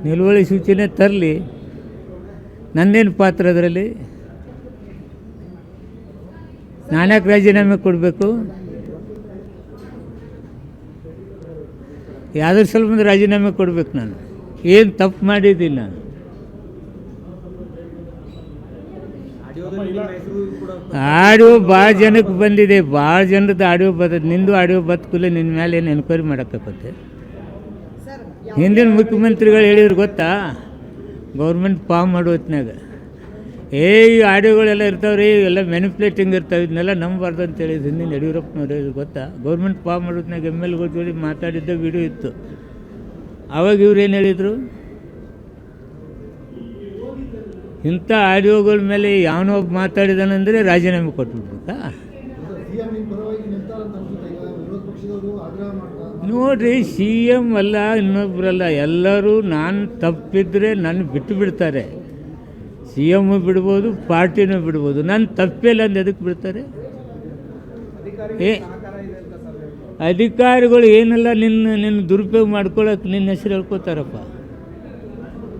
ನಿಲುವಳಿ ಸೂಚನೆ ತರಲಿ, ನಂದೇನು ಪಾತ್ರ ಅದರಲ್ಲಿ? ನಾನ್ಯಾಕೆ ರಾಜೀನಾಮೆ ಕೊಡಬೇಕು? ಯಾವುದ್ರ ಸಲ ರಾಜೀನಾಮೆ ಕೊಡಬೇಕು? ನಾನು ಏನು ತಪ್ಪು ಮಾಡಿದ್ದೀನಿ? ನಾನು ಆಡಿಯೋ ಭಾಳ ಜನಕ್ಕೆ ಬಂದಿದೆ, ಭಾಳ ಜನರದ್ದು ಆಡಿಯೋ ಬರ್ತದೆ. ನಿಂದು ಆಡಿಯೋ ಬದುಕುಲ್ಲ, ನಿನ್ನ ಮೇಲೆ ಏನು ಎನ್ಕ್ವೈರಿ ಮಾಡೋಕ್ಕತ್ತೆ? ಹಿಂದಿನ ಮುಖ್ಯಮಂತ್ರಿಗಳು ಹೇಳಿದ್ರು ಗೊತ್ತಾ, ಗೌರ್ಮೆಂಟ್ ಫಾರ್ಮ್ ಮಾಡೋ ಹೊತ್ನಾಗ ಈ ಆಡಿಯೋಗಳೆಲ್ಲ ಇರ್ತಾವ್ರಿ, ಎಲ್ಲ ಮ್ಯಾನಿಪ್ಯುಲೇಟಿಂಗ್ ಇರ್ತಾವೆ, ಇದನ್ನೆಲ್ಲ ನಂಬಬಾರ್ದು ಅಂತ ಹೇಳಿದ್ರು ಹಿಂದಿನ ಯಡಿಯೂರಪ್ಪನವ್ರು. ಹೇಳಿದ್ರು ಗೊತ್ತಾ, ಗೌರ್ಮೆಂಟ್ ಫಾರ್ಮ್ ಮಾಡೋದ್ನಾಗ MLಗಳ ಜೋಡಿ ಮಾತಾಡಿದ್ದ ವಿಡಿಯೋ ಇತ್ತು. ಆವಾಗ ಇವ್ರು ಏನು ಹೇಳಿದರು? ಇಂಥ ಆಡಿಯೋಗಳ ಮೇಲೆ ಯಾವನೋ ಒಬ್ಬ ಮಾತಾಡಿದಾನಂದರೆ ರಾಜೀನಾಮೆ ಕೊಟ್ಬಿಡ್ಬೇಕಾ? ನೋಡಿರಿ, CM ಅಲ್ಲ, ಇನ್ನೊಬ್ಬರಲ್ಲ, ಎಲ್ಲರೂ ನಾನು ತಪ್ಪಿದ್ರೆ ನನ್ನ ಬಿಟ್ಟು ಬಿಡ್ತಾರೆ. CM ಬಿಡ್ಬೋದು, ಪಾರ್ಟಿನೂ ಬಿಡ್ಬೋದು. ನಾನು ತಪ್ಪಿಲ್ಲ ಅಂದು ಎದಕ್ಕೆ ಬಿಡ್ತಾರೆ? ಅಧಿಕಾರಿಗಳು ಏನೆಲ್ಲ ನಿನ್ನ ದುರುಪಯೋಗ ಮಾಡ್ಕೊಳ್ಳೋಕೆ ನಿನ್ನ ಹೆಸರು ಹೇಳ್ಕೊತಾರಪ್ಪ.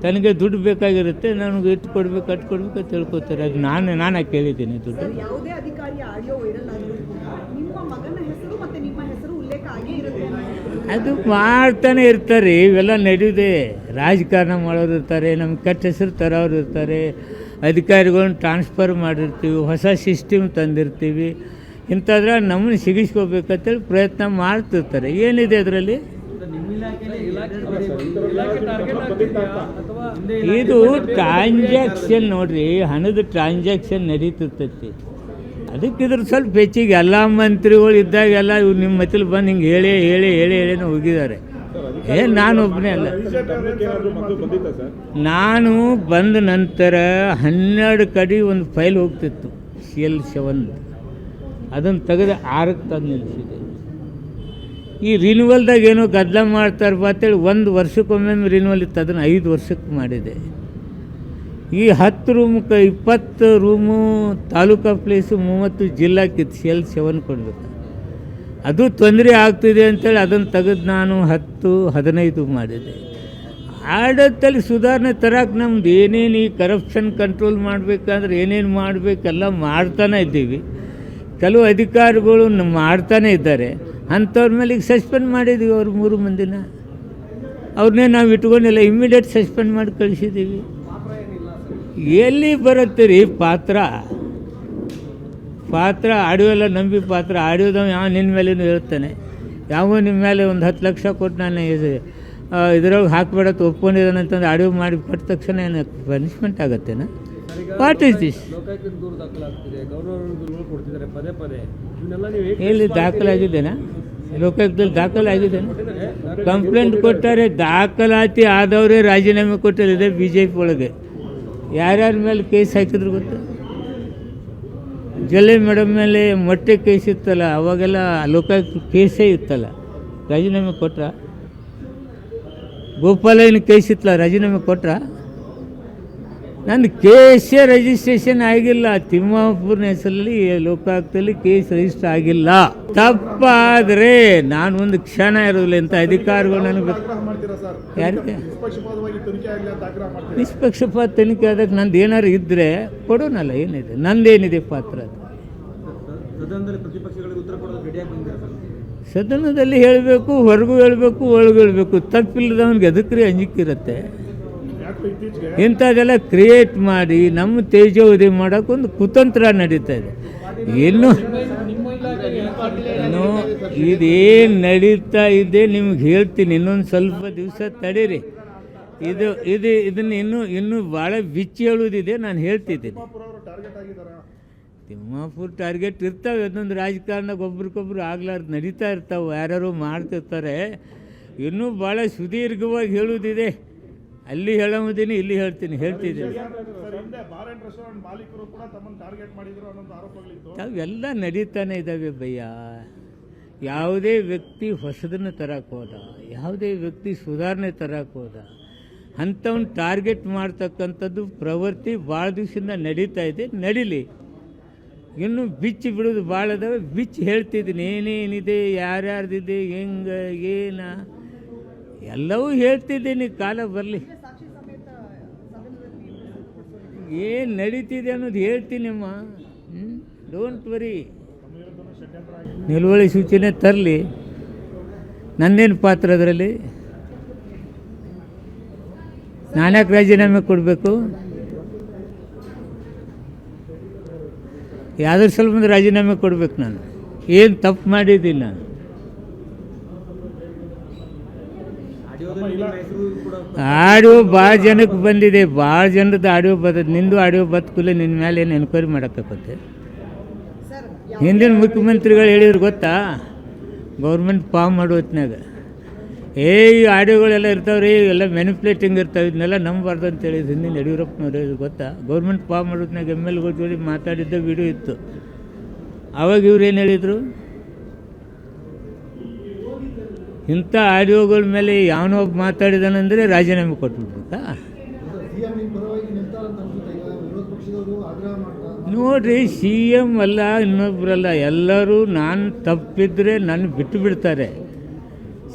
ತನಗೆ ದುಡ್ಡು ಬೇಕಾಗಿರುತ್ತೆ, ನನಗೆ ಇಟ್ಟು ಕೊಡ್ಬೇಕು ಅಟ್ಟು ಕೊಡ್ಬೇಕು ಅಂತ ಹೇಳ್ಕೊತಾರೆ. ಅದು ನಾನು ಕೇಳಿದ್ದೀನಿ ದುಡ್ಡು. ಅದು ಮಾಡ್ತಾನೆ ಇರ್ತಾರೆ, ಇವೆಲ್ಲ ನಡೆಯುತ್ತೆ. ರಾಜಕಾರಣ ಮಾಡೋರು ಇರ್ತಾರೆ, ನಮ್ಗೆ ಕೆಟ್ಟ ಹೆಸರು ತರೋರು ಇರ್ತಾರೆ, ಅಧಿಕಾರಿಗಳನ್ನ ಟ್ರಾನ್ಸ್ಫರ್ ಮಾಡಿರ್ತೀವಿ, ಹೊಸ ಸಿಸ್ಟಮ್ ತಂದಿರ್ತೀವಿ. ಇಂಥದ್ರ ನಮ್ಮನ್ನು ಸಿಗಿಸ್ಕೋಬೇಕಂತೇಳಿ ಪ್ರಯತ್ನ ಮಾಡ್ತಿರ್ತಾರೆ. ಏನಿದೆ ಅದರಲ್ಲಿ? ಇದು ಟ್ರಾನ್ಸಾಕ್ಷನ್ ನೋಡ್ರಿ, ಹಣದ ಟ್ರಾನ್ಸಾಕ್ಷನ್ ನಡೀತಿರ್ತೈತಿ. ಅದಕ್ಕೆ ಇದ್ರ ಸ್ವಲ್ಪ ಹೆಚ್ಚಿಗೆ ಎಲ್ಲ ಮಂತ್ರಿಗಳು ಇದ್ದಾಗೆಲ್ಲ ಇವ್ರು ನಿಮ್ಮ ಮತ್ತಲ್ಲಿ ಬಂದು ಹಿಂಗೆ ಹೇಳೇನೋ ಹೋಗಿದ್ದಾರೆ. ನಾನು ಒಬ್ಬನೇ ಅಲ್ಲ. ನಾನು ಬಂದ ನಂತರ 12 ಕಡೆ ಒಂದು ಫೈಲ್ ಹೋಗ್ತಿತ್ತು CL7, ಅದನ್ನು ತೆಗೆದು 6ಕ್ಕೆ ತಂದು ನಿಲ್ಲಿಸಿದೆ. ಈ ರಿನ್ಯೂವಲ್ದಾಗ ಏನೋ ಗದ್ದಲ ಮಾಡ್ತಾರಪ್ಪ ಅಂತೇಳಿ 1 ವರ್ಷಕ್ಕೊಮ್ಮೆ ರಿನ್ಯೂವಲ್ ಇತ್ತು, ಅದನ್ನು 5 ವರ್ಷಕ್ಕೆ ಮಾಡಿದೆ. ಈ 10 ರೂಮಕ್ಕೆ 20 ರೂಮು ತಾಲೂಕಾ ಪ್ಲೇಸು 30 ಜಿಲ್ಲಾಕ್ಕಿತ್ತು. CL7 ಕೊಡಬೇಕು. ಅದು ತೊಂದರೆ ಆಗ್ತಿದೆ ಅಂತೇಳಿ ಅದನ್ನು ತೆಗೆದು ನಾನು 10-15 ಮಾಡಿದೆ. ಆಡಳಿತದಲ್ಲಿ ಸುಧಾರಣೆ ತರಕ್ಕೆ ನಮ್ದು ಏನೇನು ಈ ಕರಪ್ಷನ್ ಕಂಟ್ರೋಲ್ ಮಾಡಬೇಕಂದ್ರೆ ಏನೇನು ಮಾಡಬೇಕೆಲ್ಲ ಮಾಡ್ತಾನೆ ಇದ್ದೀವಿ. ಕೆಲವು ಅಧಿಕಾರಿಗಳು ಮಾಡ್ತಾನೆ ಇದ್ದಾರೆ. ಅಂಥವ್ರ ಮೇಲೆ ಈಗ ಸಸ್ಪೆಂಡ್ ಮಾಡಿದ್ದೀವಿ. ಅವ್ರು 3 ಮಂದಿನ ಅವ್ರನ್ನೇ ನಾವು ಇಟ್ಕೊಂಡಿಲ್ಲ, ಇಮ್ಮಿಡಿಯೇಟ್ ಸಸ್ಪೆಂಡ್ ಮಾಡಿ ಕಳಿಸಿದ್ದೀವಿ. ಎಲ್ಲಿ ಬರುತ್ತೆ ರೀ ಪಾತ್ರ ಆಡಿಯೋ ಎಲ್ಲ ನಂಬಿ ಪಾತ್ರ. ಆಡಿಯೋದವ ಯಾವ ನಿನ್ನ ಮೇಲೇನು ಹೇಳ್ತಾನೆ, ಯಾವ ನಿಮ್ಮ ಮೇಲೆ ಒಂದು 10 ಲಕ್ಷ ಕೊಟ್ಟು ನಾನು ಇದ್ರೊಳಗೆ ಹಾಕಬೇಡತ್ತು ಒಪ್ಕೊಂಡಿದ್ದಾನೆ ಅಂತಂದು ಆಡಿಯೋ ಮಾಡಿ ಕೊಟ್ಟ ತಕ್ಷಣ ಏನು ಪನಿಷ್ಮೆಂಟ್ ಆಗುತ್ತೇನ? What is this? ಎಲ್ಲಿ ದಾಖಲಾಗಿದ್ದೇನಾ? ಲೋಕಾಯುಕ್ತದಲ್ಲಿ ದಾಖಲಾಗಿದ್ದೇನೆ. ಕಂಪ್ಲೇಂಟ್ ಕೊಟ್ಟಾರೆ, ದಾಖಲಾತಿ ಆದವರೇ ರಾಜೀನಾಮೆ ಕೊಟ್ಟಿದೆ BJP ಒಳಗೆ. ಯಾರ್ಯಾರ ಮೇಲೆ ಕೇಸ್ ಹಾಕಿದ್ರು ಗೊತ್ತಾ? ಜಲ್ಲೆ ಮೇಡಮ್ ಮೇಲೆ ಮೊಟ್ಟೆ ಕೇಸ್ ಇತ್ತಲ್ಲ, ಅವಾಗೆಲ್ಲ ಲೋಕಾಯುಕ್ತ ಕೇಸೇ ಇತ್ತಲ್ಲ, ರಾಜೀನಾಮೆ ಕೊಟ್ರ? ಗೋಪಾಲಯ್ಯನ ಕೇಸ್ ಇತ್ತಲ್ಲ, ರಾಜೀನಾಮೆ ಕೊಟ್ರ? ನಂದು ಕೇಸೇ ರಿಜಿಸ್ಟ್ರೇಷನ್ ಆಗಿಲ್ಲ. ತಿಮ್ಮಾಪುರನ ಹೆಸರಲ್ಲಿ ಲೋಕಾಯುಕ್ತದಲ್ಲಿ ಕೇಸ್ ರಿಜಿಸ್ಟರ್ ಆಗಿಲ್ಲ. ತಪ್ಪಾದರೆ ನಾನು ಒಂದು ಕ್ಷಣ ಇರೋದಿಲ್ಲ. ಇಂಥ ಅಧಿಕಾರಿಗಳು ನನಗೆ ಯಾರಿಗೆ ನಿಷ್ಪಕ್ಷಪಾತ ತನಿಖೆ ಆದಾಗ ನಂದು ಏನಾರು ಇದ್ದರೆ ಕೊಡೋನಲ್ಲ. ಏನಿದೆ ನಂದೇನಿದೆ ಪಾತ್ರ? ಸದನದಲ್ಲಿ ಹೇಳಬೇಕು, ಹೊರಗೂ ಹೇಳಬೇಕು, ಒಳಗೂ ಹೇಳಬೇಕು. ತಪ್ಪಿಲ್ಲದವನಿಗೆ ಎದಕ್ರಿ ಅಂಜಿಕಿರುತ್ತೆ? ಇಂಥದ್ದೆಲ್ಲ ಕ್ರಿಯೇಟ್ ಮಾಡಿ ನಮ್ಮ ತೇಜೋವಧಿ ಮಾಡೋಕ್ಕೊಂದು ಕುತಂತ್ರ ನಡೀತಾ ಇದೆ. ಇನ್ನು ಇದೇನು ನಡೀತಾ ಇದೆ ನಿಮ್ಗೆ ಹೇಳ್ತೀನಿ. ಇನ್ನೊಂದು ಸ್ವಲ್ಪ ದಿವಸ ತಡೀರಿ. ಇದನ್ನು ಇನ್ನೂ ಭಾಳ ಬಿಚ್ಚಿ ಹೇಳುವುದಿದೆ, ನಾನು ಹೇಳ್ತಿದ್ದೀನಿ. ತಿಮ್ಮಾಪುರ ಟಾರ್ಗೆಟ್ ಇರ್ತಾವೆ. ಅದೊಂದು ರಾಜಕಾರಣಕ್ಕೆ ಒಬ್ರಿಗೊಬ್ರು ಆಗ್ಲಾರ್ದು ನಡೀತಾ ಇರ್ತಾವೆ, ಯಾರ್ಯಾರು ಮಾಡ್ತಿರ್ತಾರೆ. ಇನ್ನೂ ಭಾಳ ಸುದೀರ್ಘವಾಗಿ ಹೇಳುವುದಿದೆ. ಅಲ್ಲಿ ಹೇಳೋದಿನಿ, ಇಲ್ಲಿ ಹೇಳ್ತಿದ್ದೀನಿ. ಅವೆಲ್ಲ ನಡೀತಾನೆ ಇದ್ದಾವೆ ಭಯ್ಯ. ಯಾವುದೇ ವ್ಯಕ್ತಿ ಹೊಸದನ್ನು ತರಕ್ಕೆ ಹೋದ, ಯಾವುದೇ ವ್ಯಕ್ತಿ ಸುಧಾರಣೆ ತರಕ್ಕೆ ಹೋದ, ಅಂಥವ್ನು ಟಾರ್ಗೆಟ್ ಮಾಡ್ತಕ್ಕಂಥದ್ದು ಪ್ರವೃತ್ತಿ ಭಾಳ ದಿವಸದಿಂದ ನಡೀತಾ ಇದೆ. ನಡೀಲಿ. ಇನ್ನೂ ಬಿಚ್ಚಿ ಬಿಡೋದು ಭಾಳ ಅದಾವೆ. ಬಿಚ್ಚಿ ಹೇಳ್ತಿದ್ದೀನಿ ಏನೇನಿದೆ, ಯಾರ್ಯಾರ್ದಿದೆ, ಹೆಂಗೆ, ಏನು ಎಲ್ಲವೂ ಹೇಳ್ತಿದ್ದೀನಿ. ಕಾಲ ಬರಲಿ. ಏನು ನಡೀತಿದೆ ಅನ್ನೋದು ಹೇಳ್ತೀನಮ್ಮ. Don't worry. ನಿಲುವಳಿ ಸೂಚನೆ ತರಲಿ, ನನ್ನೇನು ಪಾತ್ರ ಅದರಲ್ಲಿ? ನಾನ್ಯಾಕೆ ರಾಜೀನಾಮೆ ಕೊಡಬೇಕು? ಯಾವುದ್ರ ಸ್ವಲ್ಪ ರಾಜೀನಾಮೆ ಕೊಡ್ಬೇಕು? ನಾನು ಏನು ತಪ್ಪು ಮಾಡಿದ್ದೀನಿ? ನಾನು ಆಡಿಯೋ ಭಾಳ ಜನಕ್ಕೆ ಬಂದಿದೆ, ಭಾಳ ಜನರದ್ದು ಆಡಿಯೋ ಬರ್ತದೆ. ನಿಂದು ಆಡಿಯೋ ಬದುಕುಲ್ಲ, ನಿನ್ನ ಮೇಲೆ ಏನು ಎನ್ಕ್ವೈರಿ ಮಾಡೋಕ್ಕತ್ತೆ? ಹಿಂದಿನ ಮುಖ್ಯಮಂತ್ರಿಗಳು ಹೇಳಿದ್ರು ಗೊತ್ತಾ, ಗೌರ್ಮೆಂಟ್ ಫಾರ್ಮ್ ಮಾಡೋ ಹೊತ್ನಾಗ ಈ ಆಡಿಯೋಗಳೆಲ್ಲ ಇರ್ತಾವ್ರಿ, ಎಲ್ಲ ಮ್ಯಾನಿಪ್ಯುಲೇಟಿಂಗ್ ಇರ್ತಾವೆ, ಇದನ್ನೆಲ್ಲ ನಂಬಬಾರ್ದು ಅಂತ ಹೇಳಿದ್ರು ಹಿಂದಿನ ಯಡಿಯೂರಪ್ಪನವ್ರು ಹೇಳಿದ್ರು ಗೊತ್ತಾ. ಗೌರ್ಮೆಂಟ್ ಫಾರ್ಮ್ ಮಾಡೋದ್ನಾಗ MLಗಳ ಜೋಡಿ ಮಾತಾಡಿದ್ದ ವಿಡಿಯೋ ಇತ್ತು. ಆವಾಗ ಇವ್ರು ಏನು ಹೇಳಿದರು, ಇಂಥ ಆಡಿಯೋಗಳ ಮೇಲೆ ಯಾವನೋ ಒಬ್ಬ ಮಾತಾಡಿದಾನಂದರೆ ರಾಜೀನಾಮೆ ಕೊಟ್ಬಿಡ್ಬೇಕಾ? ನೋಡ್ರಿ, CM ಅಲ್ಲ, ಇನ್ನೊಬ್ಬರಲ್ಲ, ಎಲ್ಲರೂ ನಾನು ತಪ್ಪಿದ್ರೆ ನನ್ನ ಬಿಟ್ಟು ಬಿಡ್ತಾರೆ.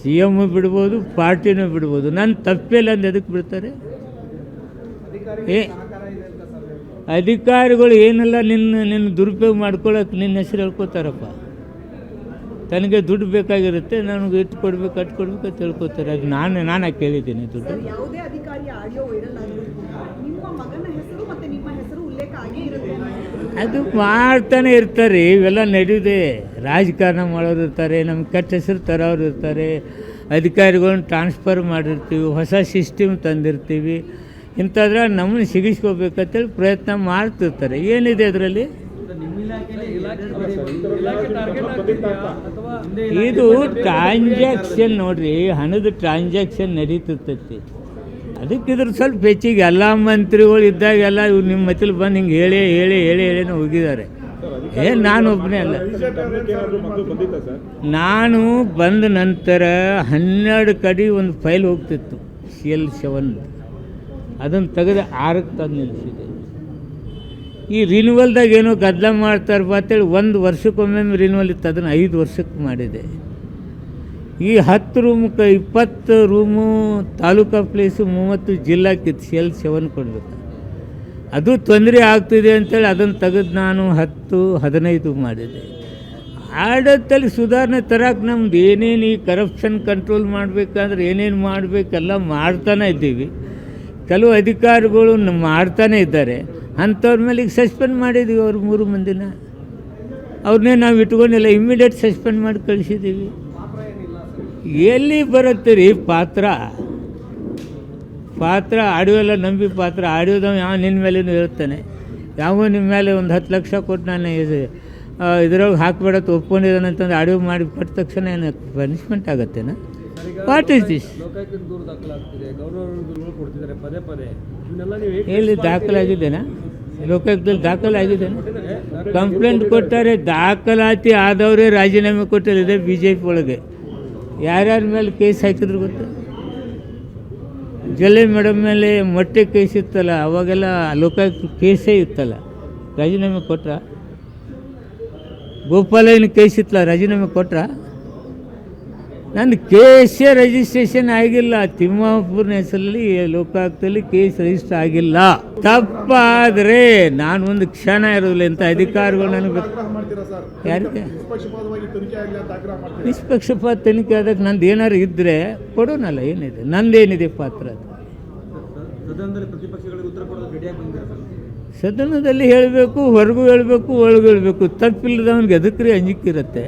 CM ಬಿಡ್ಬೋದು, ಪಾರ್ಟಿನೂ ಬಿಡ್ಬೋದು. ನಾನು ತಪ್ಪಿಲ್ಲ ಅಂದು ಎದಕ್ಕೆ ಬಿಡ್ತಾರೆ? ಅಧಿಕಾರಿಗಳು ಏನೆಲ್ಲ ನಿನ್ನ ದುರುಪಯೋಗ ಮಾಡ್ಕೊಳ್ಳೋಕೆ ನಿನ್ನ ಹೆಸರು ಹೇಳ್ಕೊತಾರಪ್ಪ. ತನಗೆ ದುಡ್ಡು ಬೇಕಾಗಿರುತ್ತೆ, ನನಗೆ ಇಟ್ಟು ಕೊಡ್ಬೇಕು ಅಟ್ಟು ಕೊಡ್ಬೇಕು ಅಂತ ಹೇಳ್ಕೊತಾರೆ. ಅದು ನಾನು ಕೇಳಿದ್ದೀನಿ ದುಡ್ಡು. ಯಾವುದೇ ಅಧಿಕಾರಿ ಆಡಿಯೋ ವೈರಲ್ ಆದರೂ ನಿಮ್ಮ ಮಗನ ಹೆಸರು ಮತ್ತು ನಿಮ್ಮ ಹೆಸರು ಉಲ್ಲೇಖ ಆಗೇ ಇರುತ್ತೆ. ಅದು ಮಾಡ್ತಾನೆ ಇರ್ತಾರೆ, ಇವೆಲ್ಲ ನಡೆಯುತ್ತೆ. ರಾಜಕಾರಣ ಮಾಡೋರು ಇರ್ತಾರೆ, ನಮ್ಮ ಕೆಟ್ಟ ಹೆಸರು ತರೋರು ಇರ್ತಾರೆ, ಅಧಿಕಾರಿಗಳನ್ನ ಟ್ರಾನ್ಸ್ಫರ್ ಮಾಡಿರ್ತೀವಿ, ಹೊಸ ಸಿಸ್ಟಮ್ ತಂದಿರ್ತೀವಿ. ಇಂಥದ್ರ ನಮ್ಮನ್ನು ಸಿಗಿಸ್ಕೋಬೇಕಂತೇಳಿ ಪ್ರಯತ್ನ ಮಾಡ್ತಿರ್ತಾರೆ. ಏನಿದೆ ಅದರಲ್ಲಿ? ಇದು ಟ್ರಾನ್ಸಾಕ್ಷನ್ ನೋಡ್ರಿ, ಹಣದ ಟ್ರಾನ್ಸಾಕ್ಷನ್ ನಡೀತಿರ್ತೈತಿ. ಅದಕ್ಕೆ ಇದ್ರ ಸ್ವಲ್ಪ ಹೆಚ್ಚಿಗೆ ಎಲ್ಲ ಮಂತ್ರಿಗಳು ಇದ್ದಾಗೆಲ್ಲ ಇವ್ರು ನಿಮ್ಮ ಮತ್ತಲ್ಲಿ ಬಂದು ಹಿಂಗೆ ಹೇಳಿ ಹೋಗಿದ್ದಾರೆ. ನಾನು ಒಬ್ಬನೇ ಅಲ್ಲ. ನಾನು ಬಂದ ನಂತರ 12 ಕಡೆ ಒಂದು ಫೈಲ್ ಹೋಗ್ತಿತ್ತು CL7, ಅದನ್ನು ತೆಗೆದು 6ಕ್ಕೆ ತಂದು ನಿಲ್ಲಿಸಿದೆ. ಈ ರಿನ್ಯೂವಲ್ದಾಗ ಏನೋ ಗದ್ದಲ ಮಾಡ್ತಾರೆ ಅಂತೇಳಿ 1 ವರ್ಷಕ್ಕೊಮ್ಮೆ ರಿನ್ಯೂವಲ್ ಇತ್ತು, ಅದನ್ನು 5 ವರ್ಷಕ್ಕೆ ಮಾಡಿದೆ. ಈ 10 ರೂಮಕ್ಕೆ 20 ರೂಮು ತಾಲೂಕಾ ಪ್ಲೇಸು 30 ಜಿಲ್ಲಾಕ್ಕಿತ್ತು. CL7 ಕೊಡಬೇಕು, ಅದು ತೊಂದರೆ ಆಗ್ತಿದೆ ಅಂತೇಳಿ ಅದನ್ನು ತೆಗೆದು ನಾನು 10-15 ಮಾಡಿದೆ. ಆಡಳಿತದಲ್ಲಿ ಸುಧಾರಣೆ ತರಕ್ಕೆ ನಮ್ದು ಏನೇನು ಈ ಕರಪ್ಷನ್ ಕಂಟ್ರೋಲ್ ಮಾಡಬೇಕಂದ್ರೆ ಏನೇನು ಮಾಡಬೇಕೆಲ್ಲ ಮಾಡ್ತಾನೆ ಇದ್ದೀವಿ. ಕೆಲವು ಅಧಿಕಾರಿಗಳು ಮಾಡ್ತಾನೆ ಇದ್ದಾರೆ. ಅಂಥವ್ರ ಮೇಲೆ ಈಗ ಸಸ್ಪೆಂಡ್ ಮಾಡಿದ್ದೀವಿ. ಅವ್ರು 3 ಮಂದಿನ ಅವ್ರನ್ನೇ ನಾವು ಇಟ್ಕೊಂಡಿಲ್ಲ, ಇಮ್ಮಿಡಿಯೇಟ್ ಸಸ್ಪೆಂಡ್ ಮಾಡಿ ಕಳಿಸಿದ್ದೀವಿ. ಎಲ್ಲಿ ಬರುತ್ತೆ ರೀ ಪಾತ್ರ? ಆಡಿಯೋ ಎಲ್ಲ ನಂಬಿ ಪಾತ್ರ. ಆಡಿಯೋದವ ಯಾವ ನಿನ್ನ ಮೇಲೇನು ಹೇಳ್ತಾನೆ, ಯಾವ ನಿಮ್ಮ ಮೇಲೆ ಒಂದು 10 ಲಕ್ಷ ಕೊಟ್ಟು ನಾನು ಇದ್ರೊಳಗೆ ಹಾಕಬೇಡತ್ತು ಒಪ್ಕೊಂಡಿದ್ದಾನೆ ಅಂತಂದು ಆಡಿಯೋ ಮಾಡಿ ಕೊಟ್ಟ ತಕ್ಷಣ ಏನು ಪನಿಷ್ಮೆಂಟ್ ಆಗುತ್ತೇನಾ? What is this? ಎಲ್ಲಿ ದಾಖಲಾಗಿದ್ದೇನಾ? ಲೋಕಾಯುಕ್ತದಲ್ಲಿ ದಾಖಲಾಗಿದ್ದೇನೆ. ಕಂಪ್ಲೇಂಟ್ ಕೊಟ್ಟಾರೆ, ದಾಖಲಾತಿ ಆದವರೇ ರಾಜೀನಾಮೆ ಕೊಟ್ಟಿದೆ. BJP ಒಳಗೆ ಯಾರ್ಯಾರ ಮೇಲೆ ಕೇಸ್ ಹಾಕಿದ್ರು ಗೊತ್ತಾ? ಜಲ್ಲೆ ಮೇಡಮ್ ಮೇಲೆ ಮೊಟ್ಟೆ ಕೇಸ್ ಇತ್ತಲ್ಲ, ಅವಾಗೆಲ್ಲ ಲೋಕಾಯುಕ್ತ ಕೇಸೇ ಇತ್ತಲ್ಲ, ರಾಜೀನಾಮೆ ಕೊಟ್ರ? ಗೋಪಾಲಯ್ಯನ ಕೇಸ್ ಇತ್ತಲ್ಲ, ರಾಜೀನಾಮೆ ಕೊಟ್ರ? ನನ್ನ ಕೇಸೇ ರಿಜಿಸ್ಟ್ರೇಷನ್ ಆಗಿಲ್ಲ. ತಿಮ್ಮಾಪುರನ ಹೆಸರಲ್ಲಿ ಲೋಕಾಯುಕ್ತದಲ್ಲಿ ಕೇಸ್ ರಿಜಿಸ್ಟರ್ ಆಗಿಲ್ಲ. ತಪ್ಪಾದರೆ ನಾನು ಒಂದು ಕ್ಷಣ ಇರೋದಿಲ್ಲ. ಇಂಥ ಅಧಿಕಾರಿಗಳು ನನಗೆ ಯಾರಿಗೆ ನಿಷ್ಪಕ್ಷಪಾತ ತನಿಖೆ ಆದಾಗ ನಂದು ಏನಾರು ಇದ್ದರೆ ಕೊಡೋನಲ್ಲ. ಏನಿದೆ ನಂದೇನಿದೆ ಪಾತ್ರ? ಸದನದಲ್ಲಿ ಹೇಳಬೇಕು, ಹೊರಗೂ ಹೇಳಬೇಕು, ಒಳಗೂ ಹೇಳಬೇಕು. ತಪ್ಪಿಲ್ಲದವನಿಗೆ ಅದಕ್ಕೆ ಅಂಜಿಕಿರುತ್ತೆ.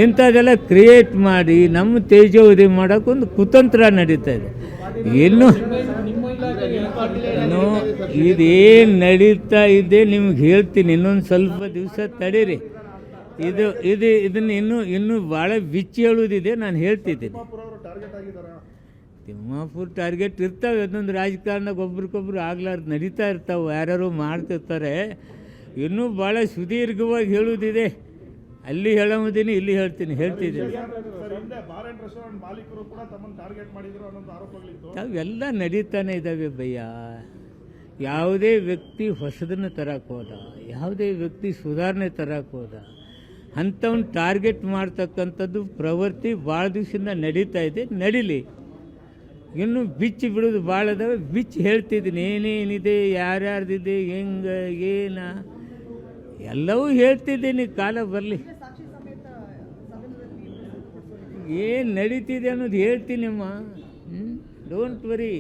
ಇಂಥದ್ದೆಲ್ಲ ಕ್ರಿಯೇಟ್ ಮಾಡಿ ನಮ್ಮ ತೇಜೋವಧಿ ಮಾಡೋಕ್ಕೊಂದು ಕುತಂತ್ರ ನಡೀತಾ ಇದೆ. ಇನ್ನು ಇದೇನು ನಡೀತಾ ಇದೆ ನಿಮ್ಗೆ ಹೇಳ್ತೀನಿ. ಇನ್ನೊಂದು ಸ್ವಲ್ಪ ದಿವಸ ತಡೀರಿ. ಇದನ್ನು ಭಾಳ ಬಿಚ್ಚಿ ಹೇಳೋದಿದೆ, ನಾನು ಹೇಳ್ತಿದ್ದೀನಿ. ತಿಮ್ಮಾಪುರ ಟಾರ್ಗೆಟ್ ಇರ್ತಾವೆ. ಅದೊಂದು ರಾಜಕಾರಣದಾಗ ಒಬ್ರಿಗೊಬ್ರು ಆಗ್ಲಾರ್ದು ನಡೀತಾ ಇರ್ತಾವೆ, ಯಾರ್ಯಾರು ಮಾಡ್ತಿರ್ತಾರೆ. ಇನ್ನೂ ಭಾಳ ಸುದೀರ್ಘವಾಗಿ ಹೇಳೋದಿದೆ. ಅಲ್ಲಿ ಹೇಳೋದಿನಿ, ಇಲ್ಲಿ ಹೇಳ್ತಿದ್ದೀನಿ. ಅವೆಲ್ಲ ನಡೀತಾನೆ ಇದ್ದಾವೆ ಭಯ್ಯ. ಯಾವುದೇ ವ್ಯಕ್ತಿ ಹೊಸದನ್ನು ತರಕ್ಕೆ ಹೋದ, ಯಾವುದೇ ವ್ಯಕ್ತಿ ಸುಧಾರಣೆ ತರಕ್ಕೆ ಹೋದ, ಅಂಥವ್ನು ಟಾರ್ಗೆಟ್ ಮಾಡ್ತಕ್ಕಂಥದ್ದು ಪ್ರವೃತ್ತಿ ಭಾಳ ದಿವಸದಿಂದ ನಡೀತಾ ಇದೆ. ನಡೀಲಿ. ಇನ್ನು ಬಿಚ್ಚಿ ಬಿಡೋದು ಭಾಳ ಅದಾವೆ. ಬಿಚ್ಚಿ ಹೇಳ್ತಿದ್ದೀನಿ ಏನೇನಿದೆ, ಯಾರ್ಯಾರ್ದಿದೆ, ಹೆಂಗೆ ಏನ ಎಲ್ಲವೂ ಹೇಳ್ತಿದ್ದೀನಿ. ಕಾಲ ಬರಲಿ, ಸಾಕ್ಷಿ ಸಮೇತ ಸದನದಲ್ಲಿ ಏನು ನಡೀತಿದೆ ಅನ್ನೋದು ಹೇಳ್ತೀನಮ್ಮ. Don't worry.